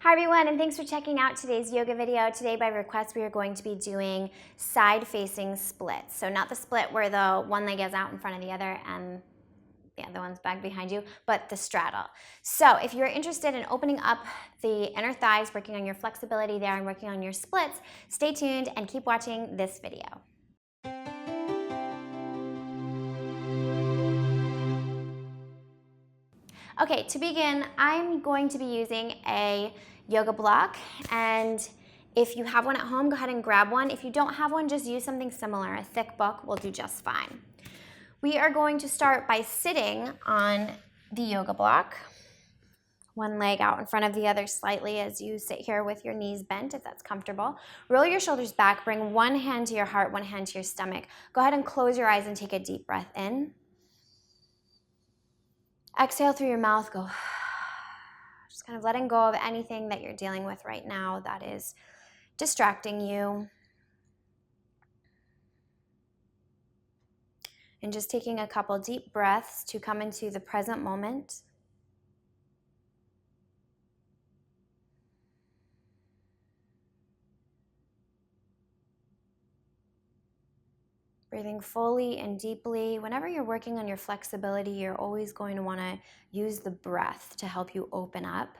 Hi everyone, and thanks for checking out today's yoga video. Today by request we are going to be doing side-facing splits. So not the split where the one leg is out in front of the other and the other one's back behind you, but the straddle. So if you're interested in opening up the inner thighs, working on your flexibility there and working on your splits, stay tuned and keep watching this video. Okay, to begin, I'm going to be using a yoga block, and if you have one at home, go ahead and grab one. If you don't have one, just use something similar. A thick book will do just fine. We are going to start by sitting on the yoga block, one leg out in front of the other slightly as you sit here with your knees bent, if that's comfortable. Roll your shoulders back, bring one hand to your heart, one hand to your stomach. Go ahead and close your eyes and take a deep breath in. Exhale through your mouth, go. Just kind of letting go of anything that you're dealing with right now that is distracting you. And just taking a couple deep breaths to come into the present moment. Breathing fully and deeply. Whenever you're working on your flexibility, you're always going to want to use the breath to help you open up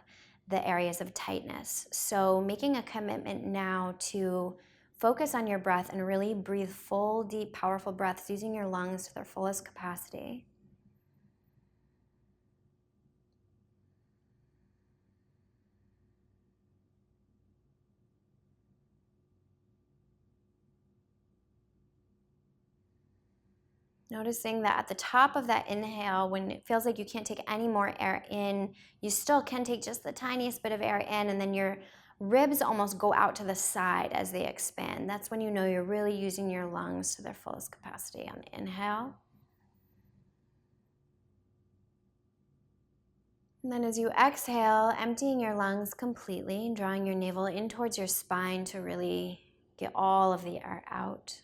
the areas of tightness. So making a commitment now to focus on your breath and really breathe full, deep, powerful breaths using your lungs to their fullest capacity. Noticing that at the top of that inhale, when it feels like you can't take any more air in, you still can take just the tiniest bit of air in, and then your ribs almost go out to the side as they expand. That's when you know you're really using your lungs to their fullest capacity on the inhale. And then as you exhale, emptying your lungs completely, drawing your navel in towards your spine to really get all of the air out.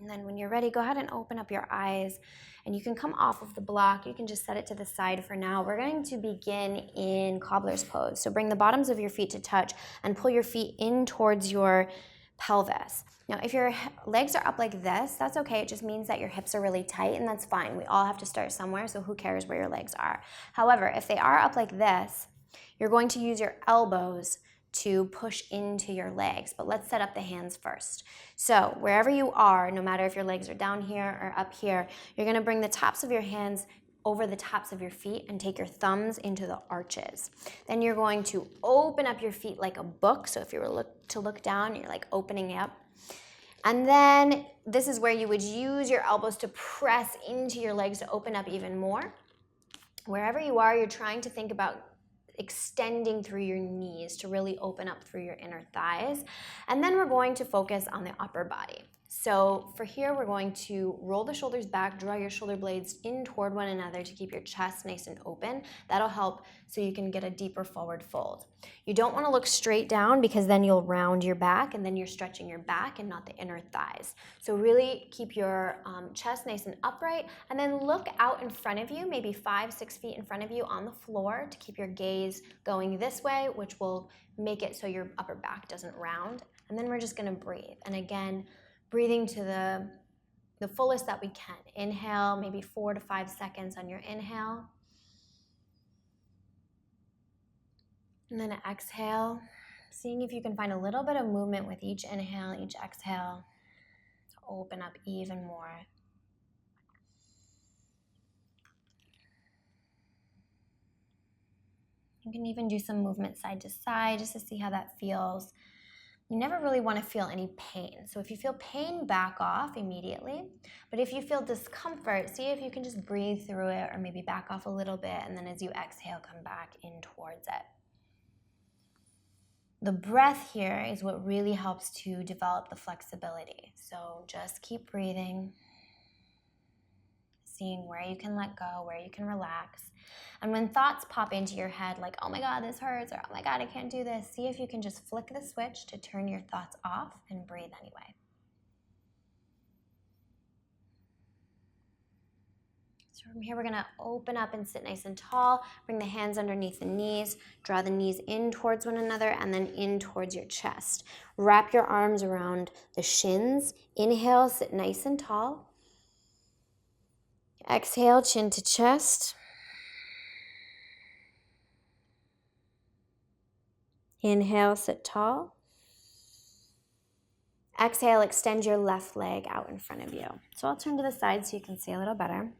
And then when you're ready, go ahead and open up your eyes, and you can come off of the block. You can just set it to the side for now. We're going to begin in Cobblers pose. So bring the bottoms of your feet to touch and pull your feet in towards your pelvis. Now, if your legs are up like this, that's okay. It just means that your hips are really tight, and that's fine. We all have to start somewhere, so who cares where your legs are? However, if they are up like this, you're going to use your elbows to push into your legs, but let's set up the hands first. So wherever you are, no matter if your legs are down here or up here, you're gonna bring the tops of your hands over the tops of your feet and take your thumbs into the arches. Then you're going to open up your feet like a book. So if you were to look down, you're like opening up. And then this is where you would use your elbows to press into your legs to open up even more. Wherever you are, you're trying to think about extending through your knees to really open up through your inner thighs. And then we're going to focus on the upper body. So for here, we're going to roll the shoulders back, draw your shoulder blades in toward one another to keep your chest nice and open. That'll help so you can get a deeper forward fold. You don't want to look straight down because then you'll round your back, and then you're stretching your back and not the inner thighs. So really keep your chest nice and upright, and then look out in front of you, maybe 5-6 feet in front of you on the floor, to keep your gaze going this way, which will make it so your upper back doesn't round. And then we're just going to breathe. And again, breathing to the fullest that we can. Inhale, maybe 4 to 5 seconds on your inhale. And then exhale, seeing if you can find a little bit of movement with each inhale, each exhale, to open up even more. You can even do some movement side to side just to see how that feels. You never really want to feel any pain. So if you feel pain, back off immediately. But if you feel discomfort, see if you can just breathe through it, or maybe back off a little bit, and then as you exhale, come back in towards it. The breath here is what really helps to develop the flexibility. So just keep breathing, seeing where you can let go, where you can relax. And when thoughts pop into your head like, oh my God, this hurts, or oh my God, I can't do this, see if you can just flick the switch to turn your thoughts off and breathe anyway. So from here, we're gonna open up and sit nice and tall. Bring the hands underneath the knees. Draw the knees in towards one another and then in towards your chest. Wrap your arms around the shins. Inhale, sit nice and tall. Exhale, chin to chest. Inhale, sit tall. Exhale, extend your left leg out in front of you. So I'll turn to the side so you can see a little better.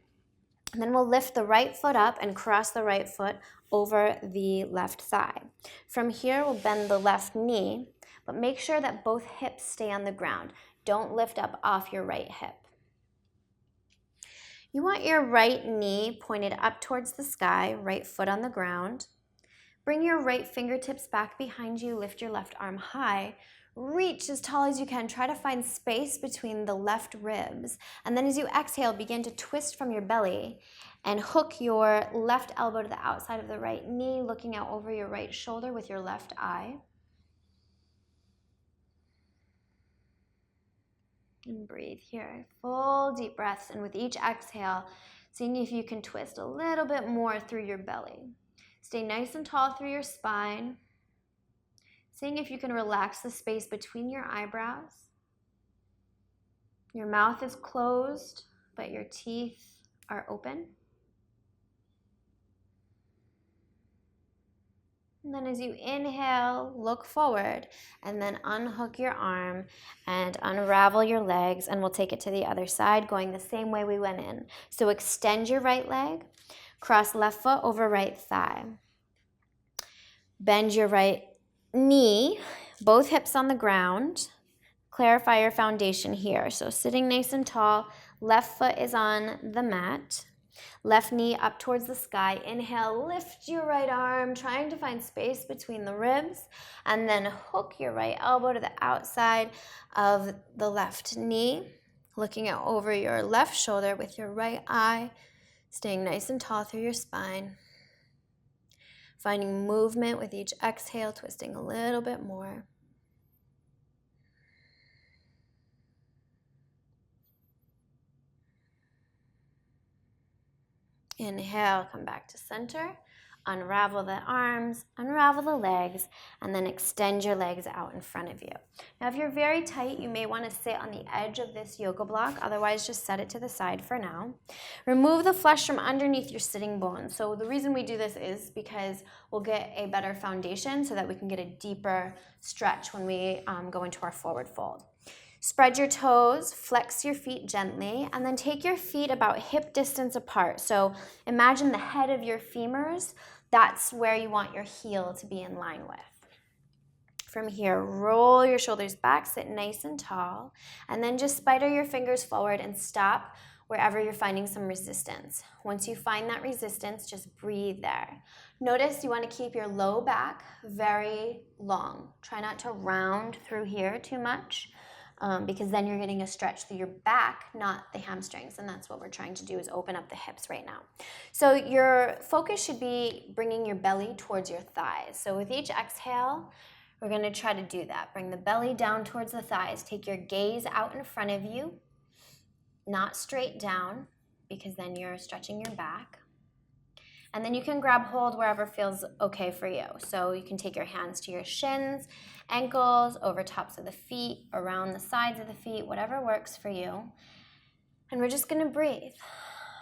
And then we'll lift the right foot up and cross the right foot over the left thigh. From here, we'll bend the left knee, but make sure that both hips stay on the ground. Don't lift up off your right hip. You want your right knee pointed up towards the sky, right foot on the ground. Bring your right fingertips back behind you, lift your left arm high. Reach as tall as you can. Try to find space between the left ribs. And then as you exhale, begin to twist from your belly and hook your left elbow to the outside of the right knee, looking out over your right shoulder with your left eye. And breathe here. Full deep breaths. And with each exhale, seeing if you can twist a little bit more through your belly. Stay nice and tall through your spine. Seeing if you can relax the space between your eyebrows. Your mouth is closed, but your teeth are open. And then as you inhale, look forward, and then unhook your arm and unravel your legs, and we'll take it to the other side, going the same way we went in. So extend your right leg, cross left foot over right thigh. Bend your right knee, both hips on the ground. Clarify your foundation here. So sitting nice and tall, left foot is on the mat. Left knee up towards the sky. Inhale, lift your right arm, trying to find space between the ribs, and then hook your right elbow to the outside of the left knee, looking out over your left shoulder with your right eye, staying nice and tall through your spine. Finding movement with each exhale, twisting a little bit more. Inhale, come back to center. Unravel the arms, unravel the legs, and then extend your legs out in front of you. Now, if you're very tight, you may want to sit on the edge of this yoga block. Otherwise, just set it to the side for now. Remove the flesh from underneath your sitting bones. So the reason we do this is because we'll get a better foundation so that we can get a deeper stretch when we go into our forward fold. Spread your toes, flex your feet gently, and then take your feet about hip distance apart. So imagine the head of your femurs. That's where you want your heel to be in line with. From here, roll your shoulders back, sit nice and tall, and then just spider your fingers forward and stop wherever you're finding some resistance. Once you find that resistance, just breathe there. Notice you want to keep your low back very long. Try not to round through here too much. Because then you're getting a stretch through your back, not the hamstrings, and that's what we're trying to do is open up the hips right now. So your focus should be bringing your belly towards your thighs. So with each exhale, we're going to try to do that. Bring the belly down towards the thighs. Take your gaze out in front of you, not straight down, because then you're stretching your back. And then you can grab hold wherever feels okay for you. So you can take your hands to your shins, ankles, over tops of the feet, around the sides of the feet, whatever works for you. And we're just gonna breathe.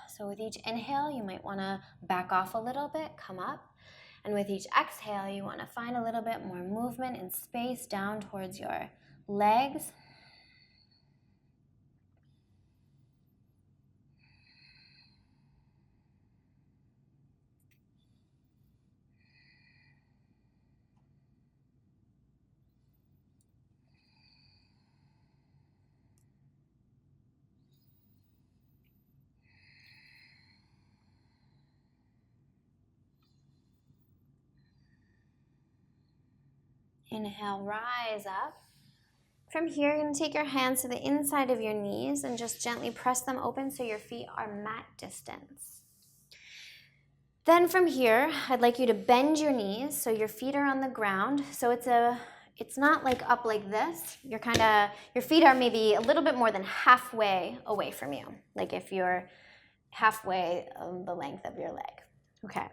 So with each inhale, you might wanna back off a little bit, come up. And with each exhale, you wanna find a little bit more movement and space down towards your legs. Inhale, rise up. From here, you're going to take your hands to the inside of your knees and just gently press them open so your feet are mat distance. Then from here, I'd like you to bend your knees so your feet are on the ground. So it's not like up like this. Your feet are maybe a little bit more than halfway away from you. Like if you're halfway the length of your leg. Okay.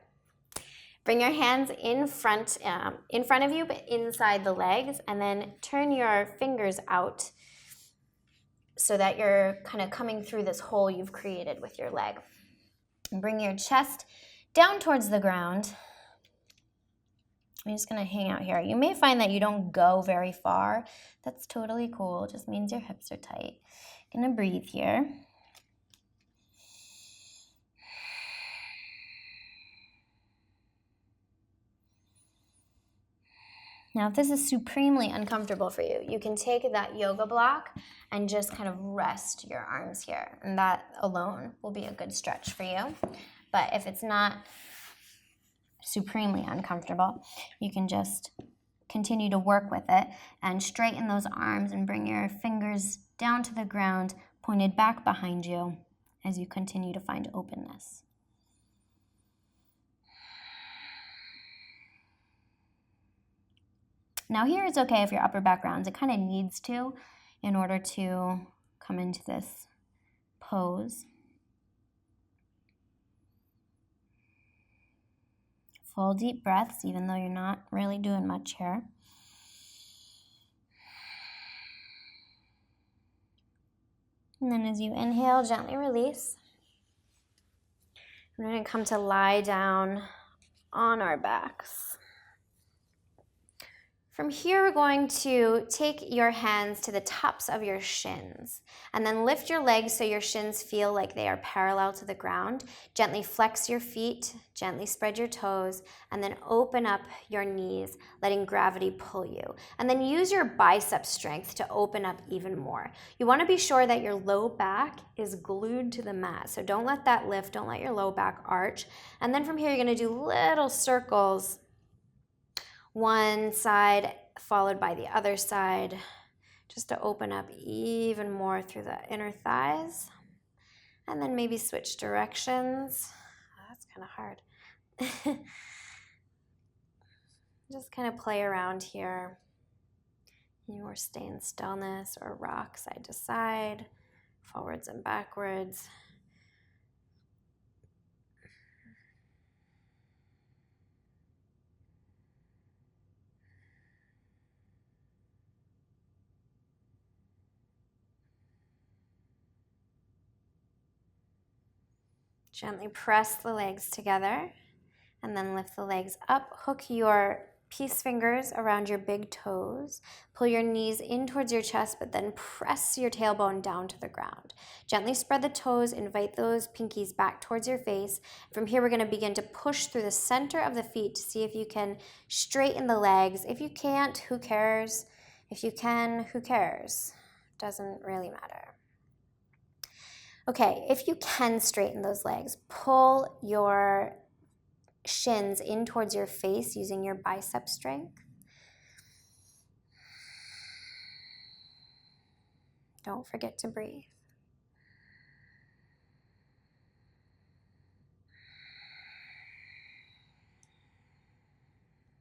Bring your hands in front of you, but inside the legs, and then turn your fingers out so that you're kind of coming through this hole you've created with your leg. And bring your chest down towards the ground. I'm just going to hang out here. You may find that you don't go very far. That's totally cool. It just means your hips are tight. I'm going to breathe here. Now, if this is supremely uncomfortable for you, you can take that yoga block and just kind of rest your arms here. And that alone will be a good stretch for you. But if it's not supremely uncomfortable, you can just continue to work with it and straighten those arms and bring your fingers down to the ground, pointed back behind you as you continue to find openness. Now here it's okay if your upper back rounds. It kind of needs to in order to come into this pose. Full deep breaths, even though you're not really doing much here. And then as you inhale, gently release. We're going to come to lie down on our backs. From here, we're going to take your hands to the tops of your shins and then lift your legs so your shins feel like they are parallel to the ground. Gently flex your feet, gently spread your toes, and then open up your knees, letting gravity pull you. And then use your bicep strength to open up even more. You want to be sure that your low back is glued to the mat. So don't let that lift, don't let your low back arch. And then from here, you're going to do little circles, one side followed by the other side, just to open up even more through the inner thighs. And then maybe switch directions. Oh, that's kind of hard. Just kind of play around here. Or stay in stillness or rock side to side, forwards and backwards. Gently press the legs together and then lift the legs up. Hook your peace fingers around your big toes. Pull your knees in towards your chest, but then press your tailbone down to the ground. Gently spread the toes, invite those pinkies back towards your face. From here, we're going to begin to push through the center of the feet to see if you can straighten the legs. If you can't, who cares? If you can, who cares? Doesn't really matter. Okay, if you can straighten those legs, pull your shins in towards your face using your bicep strength. Don't forget to breathe.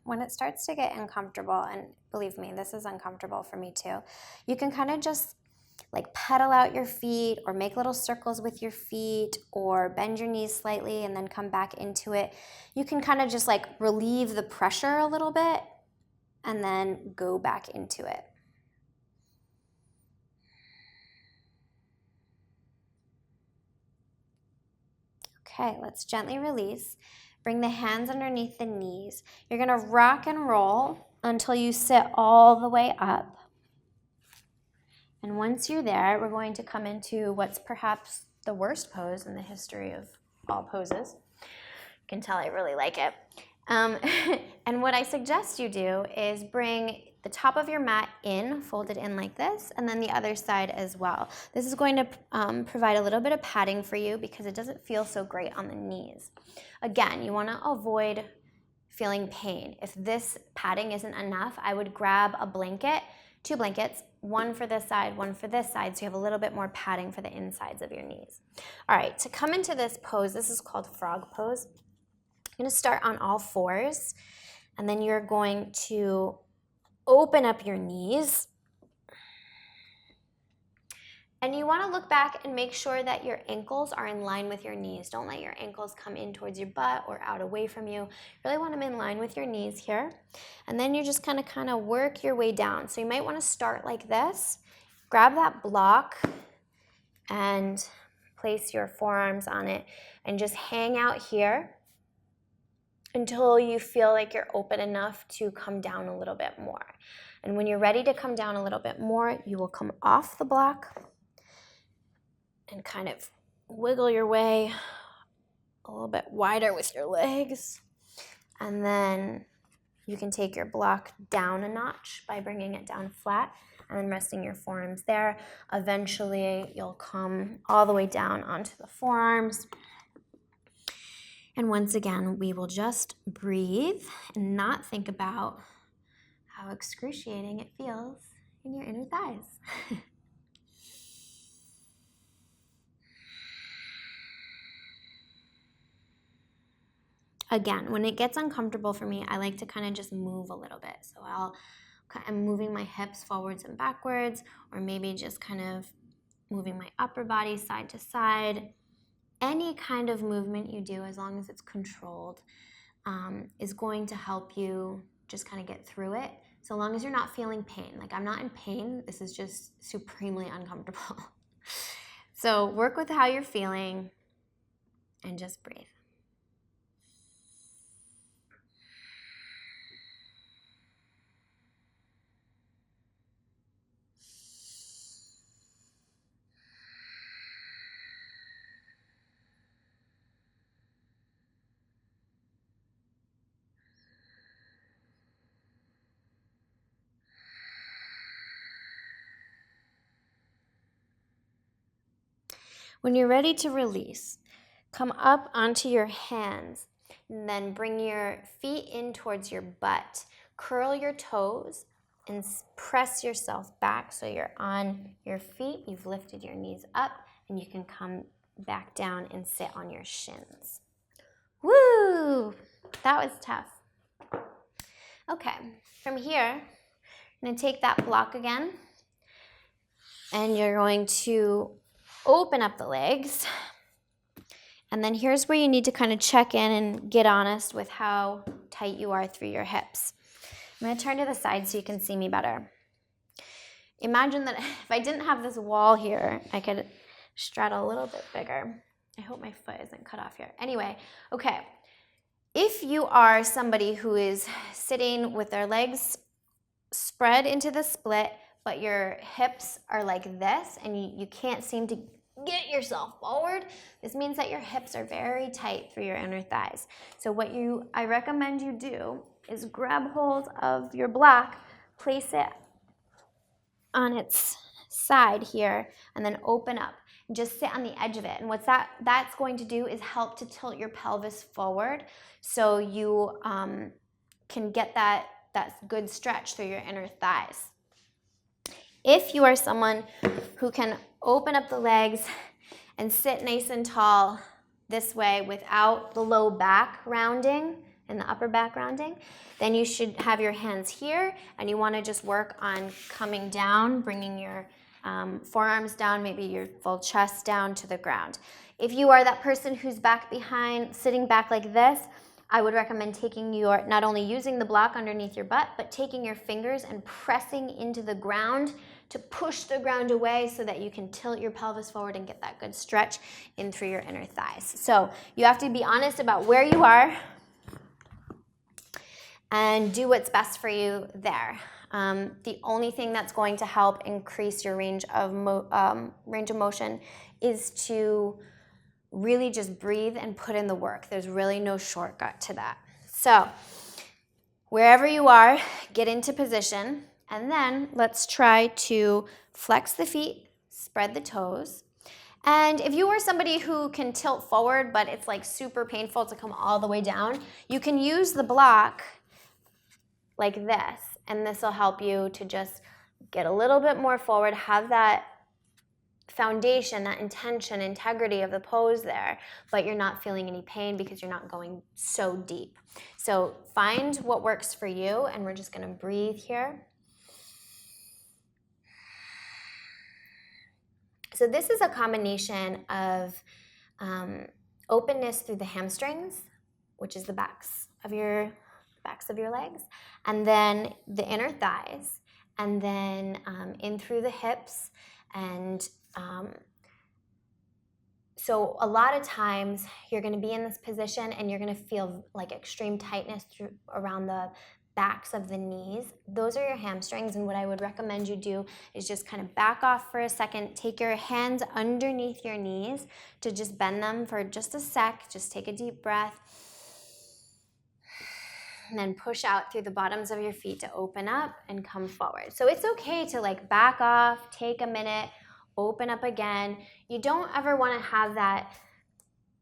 When it starts to get uncomfortable, and believe me, this is uncomfortable for me too, you can kind of just like pedal out your feet or make little circles with your feet or bend your knees slightly and then come back into it. You can kind of just like relieve the pressure a little bit and then go back into it. Okay, let's gently release. Bring the hands underneath the knees. You're going to rock and roll until you sit all the way up. And once you're there, we're going to come into what's perhaps the worst pose in the history of all poses. You can tell I really like it. And what I suggest you do is bring the top of your mat in, fold it in like this, and then the other side as well. This is going to provide a little bit of padding for you because it doesn't feel so great on the knees. Again, you want to avoid feeling pain. If this padding isn't enough, I would grab a blanket, 2 blankets, one for this side, one for this side, so you have a little bit more padding for the insides of your knees. All right, to come into this pose, this is called frog pose. You're going to start on all fours, and then you're going to open up your knees, And you want to look back and make sure that your ankles are in line with your knees. Don't let your ankles come in towards your butt or out away from you. You really want them in line with your knees here. And then you're just going to kind of work your way down. So you might want to start like this. Grab that block and place your forearms on it and just hang out here until you feel like you're open enough to come down a little bit more. And when you're ready to come down a little bit more, you will come off the block and kind of wiggle your way a little bit wider with your legs. And then you can take your block down a notch by bringing it down flat and then resting your forearms there. Eventually, you'll come all the way down onto the forearms. And once again, we will just breathe and not think about how excruciating it feels in your inner thighs. Again, when it gets uncomfortable for me, I like to kind of just move a little bit. So I'm moving my hips forwards and backwards, or maybe just kind of moving my upper body side to side. Any kind of movement you do, as long as it's controlled, is going to help you just kind of get through it. So long as you're not feeling pain. Like, I'm not in pain. This is just supremely uncomfortable. So work with how you're feeling and just breathe. When you're ready to release, come up onto your hands and then bring your feet in towards your butt. Curl your toes and press yourself back so you're on your feet. You've lifted your knees up and you can come back down and sit on your shins. Woo! That was tough. Okay, from here, I'm going to take that block again and you're going to open up the legs, and then here's where you need to kind of check in and get honest with how tight you are through your hips. I'm going to turn to the side so you can see me better. Imagine that if I didn't have this wall here, I could straddle a little bit bigger. I hope my foot isn't cut off here. Anyway, okay. If you are somebody who is sitting with their legs spread into the split, but your hips are like this and you can't seem to get yourself forward, this means that your hips are very tight through your inner thighs. So what I recommend you do is grab hold of your block, place it on its side here, and then open up. Just sit on the edge of it. And what that's going to do is help to tilt your pelvis forward so you can get that good stretch through your inner thighs. If you are someone who can open up the legs and sit nice and tall this way without the low back rounding and the upper back rounding, then you should have your hands here and you want to just work on coming down, bringing your forearms down, maybe your full chest down to the ground. If you are that person who's back behind, sitting back like this, I would recommend taking not only using the block underneath your butt, but taking your fingers and pressing into the ground to push the ground away so that you can tilt your pelvis forward and get that good stretch in through your inner thighs. So you have to be honest about where you are and do what's best for you there. The only thing that's going to help increase your range of motion is to really just breathe and put in the work. There's really no shortcut to that. So wherever you are, get into position, and then let's try to flex the feet, spread the toes. And if you are somebody who can tilt forward, but it's like super painful to come all the way down, you can use the block like this, and this will help you to just get a little bit more forward, have that foundation, that intention, integrity of the pose there, but you're not feeling any pain because you're not going so deep. So find what works for you, and we're just going to breathe here. So this is a combination of openness through the hamstrings, which is the backs of your legs, and then the inner thighs, and then in through the hips. And so a lot of times you're going to be in this position and you're going to feel like extreme tightness around the backs of the knees. Those are your hamstrings, and what I would recommend you do is just kind of back off for a second, take your hands underneath your knees to just bend them for just a sec. Just take a deep breath, and then push out through the bottoms of your feet to open up and come forward. So it's okay to like back off, take a minute, open up again. You don't ever want to have that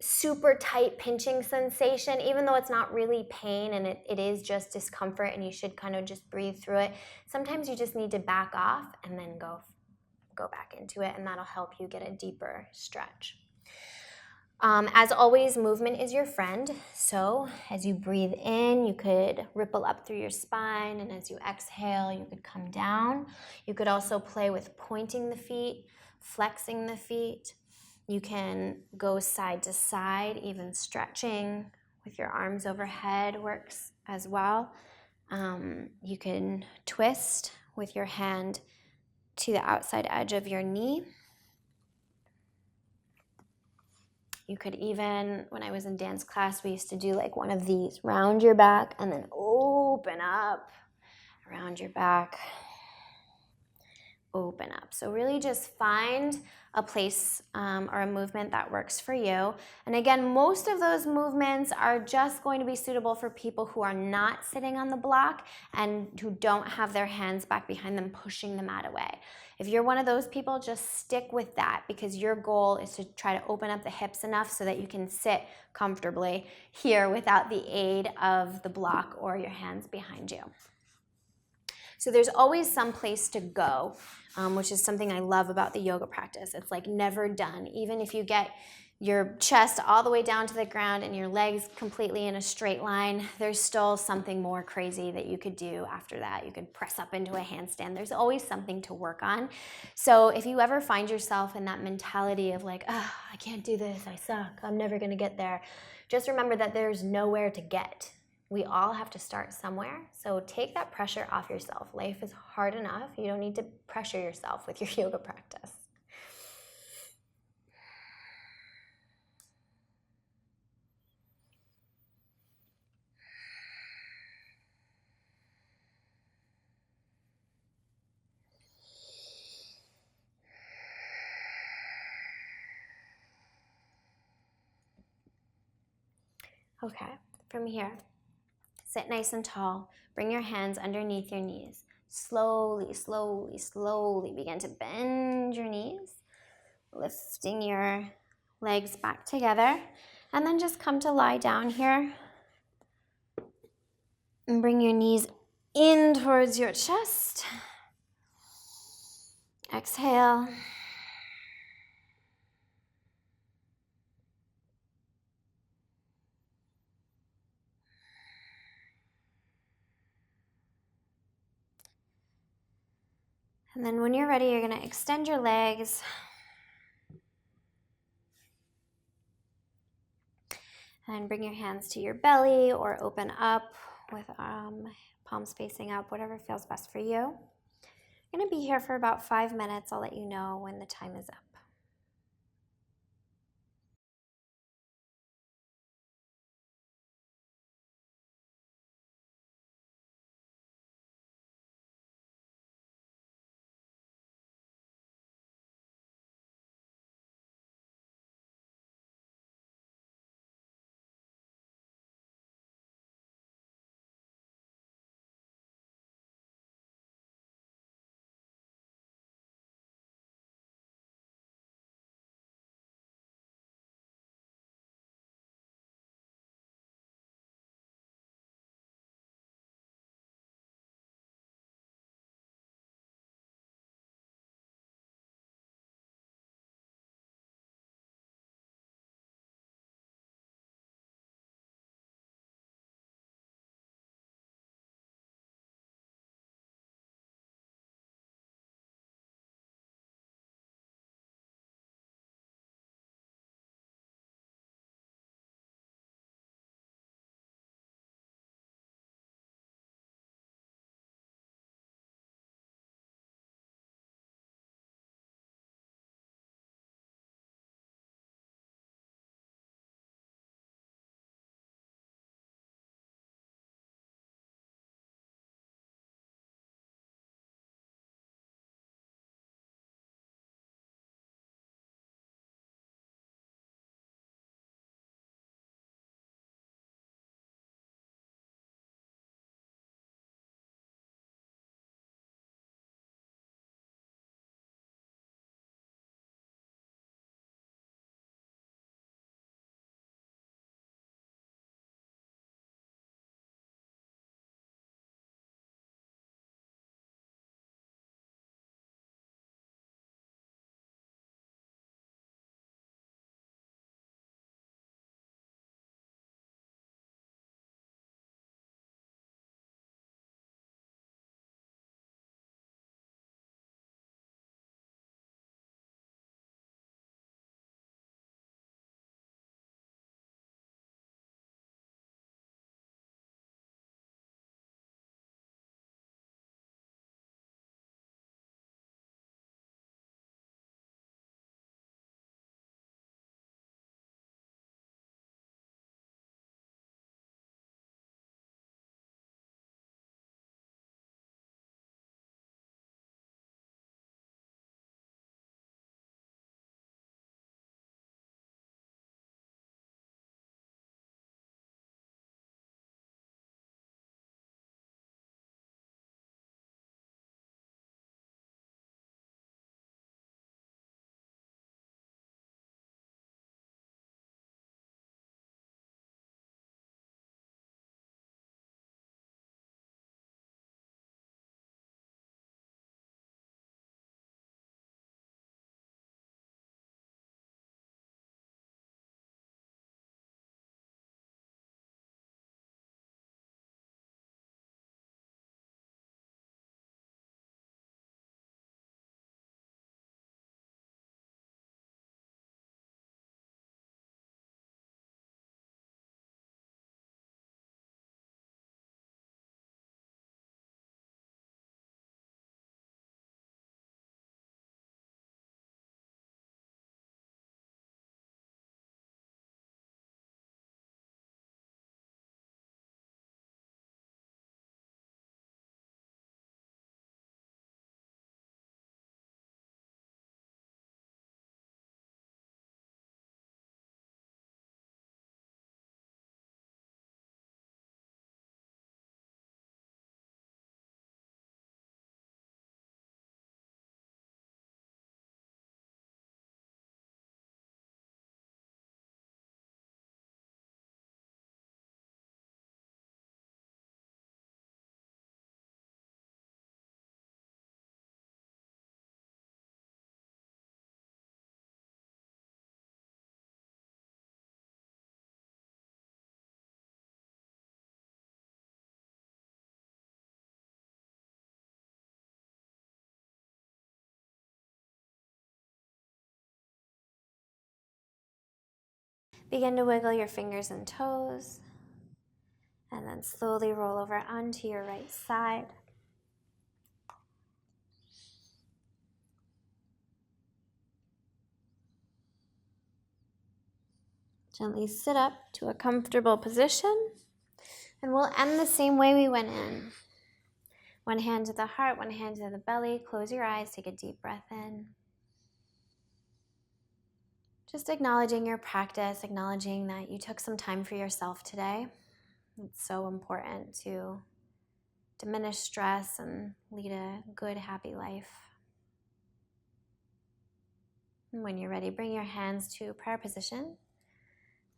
super tight pinching sensation, even though it's not really pain and it is just discomfort, and you should kind of just breathe through it. Sometimes you just need to back off and then go back into it, and that'll help you get a deeper stretch. As always, movement is your friend. So as you breathe in, you could ripple up through your spine, and as you exhale, you could come down. You could also play with pointing the feet, flexing the feet. You can go side to side, even stretching with your arms overhead works as well. You can twist with your hand to the outside edge of your knee. You could even, when I was in dance class, we used to do like one of these, round your back and then open up around your back. Open up. So really just find a place or a movement that works for you. And again, most of those movements are just going to be suitable for people who are not sitting on the block and who don't have their hands back behind them pushing the mat away. If you're one of those people, just stick with that, because your goal is to try to open up the hips enough so that you can sit comfortably here without the aid of the block or your hands behind you. So there's always some place to go, which is something I love about the yoga practice. It's like never done. Even if you get your chest all the way down to the ground and your legs completely in a straight line, there's still something more crazy that you could do after that. You could press up into a handstand. There's always something to work on. So if you ever find yourself in that mentality of like, oh, I can't do this, I suck, I'm never gonna get there, just remember that there's nowhere to get. We all have to start somewhere, so take that pressure off yourself. Life is hard enough. You don't need to pressure yourself with your yoga practice. Okay, from here, sit nice and tall. Bring your hands underneath your knees. Slowly, slowly, slowly begin to bend your knees, lifting your legs back together. And then just come to lie down here. And bring your knees in towards your chest. Exhale. And then when you're ready, you're going to extend your legs. And bring your hands to your belly or open up with palms facing up, whatever feels best for you. I'm going to be here for about 5 minutes. I'll let you know when the time is up. Begin to wiggle your fingers and toes, and then slowly roll over onto your right side. Gently sit up to a comfortable position, and we'll end the same way we went in. One hand to the heart, one hand to the belly. Close your eyes, take a deep breath in. Just acknowledging your practice, acknowledging that you took some time for yourself today. It's so important to diminish stress and lead a good, happy life. And when you're ready, bring your hands to prayer position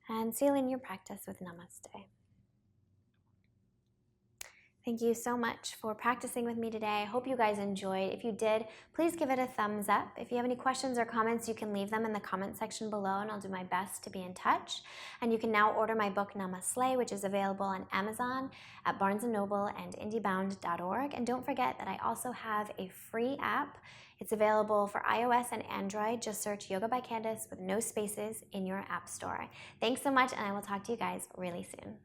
and seal in your practice with Namaste. Thank you so much for practicing with me today. I hope you guys enjoyed. If you did, please give it a thumbs up. If you have any questions or comments, you can leave them in the comment section below, and I'll do my best to be in touch. And you can now order my book, Namaste, which is available on Amazon, at Barnes & Noble, and indiebound.org. And don't forget that I also have a free app. It's available for iOS and Android. Just search Yoga by Candace with no spaces in your app store. Thanks so much, and I will talk to you guys really soon.